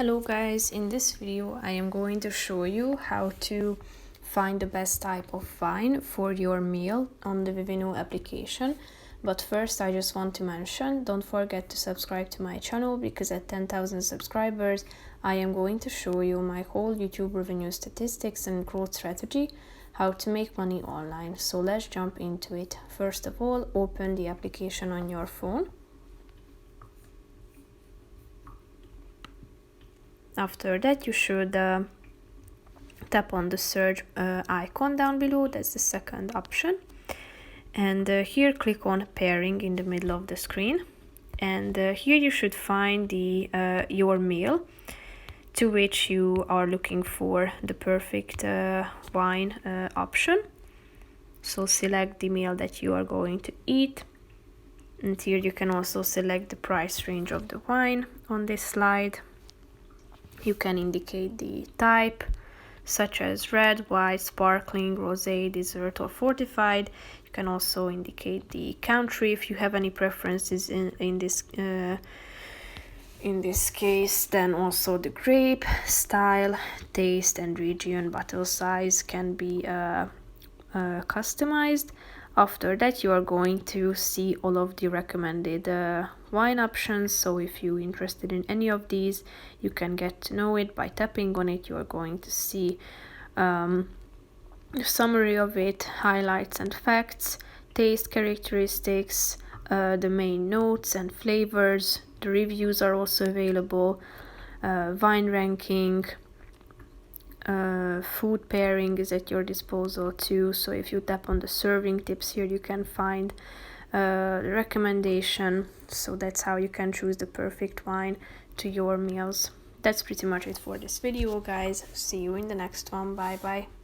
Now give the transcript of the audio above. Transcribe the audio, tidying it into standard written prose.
Hello guys, in this video I am going to show you how to find the best type of wine for your meal on the Vivino application. But first I just want to mention, don't forget to subscribe to my channel because at 10,000 subscribers I am going to show you my whole YouTube revenue statistics and growth strategy, how to make money online. So let's jump into it. First of all, open the application on your phone. After that, you should tap on the search icon down below. That's the second option. And here click on pairing in the middle of the screen. And here you should find the your meal to which you are looking for the perfect wine option. So select the meal that you are going to eat. And here you can also select the price range of the wine on this slide. You can indicate the type, such as red, white, sparkling, rosé, dessert, or fortified. You can also indicate the country if you have any preferences in this case. Then also the grape, style, taste, and region. Bottle size can be customized. After that, you are going to see all of the recommended wine options. So if you're interested in any of these, you can get to know it by tapping on it. You are going to see a summary of it, highlights and facts, taste characteristics, the main notes and flavors. The reviews are also available, wine ranking, food pairing is at your disposal too. So if you tap on the serving tips here, you can find the recommendation. So that's how you can choose the perfect wine to your meals. That's pretty much it for this video, guys. See you in the next one. Bye bye.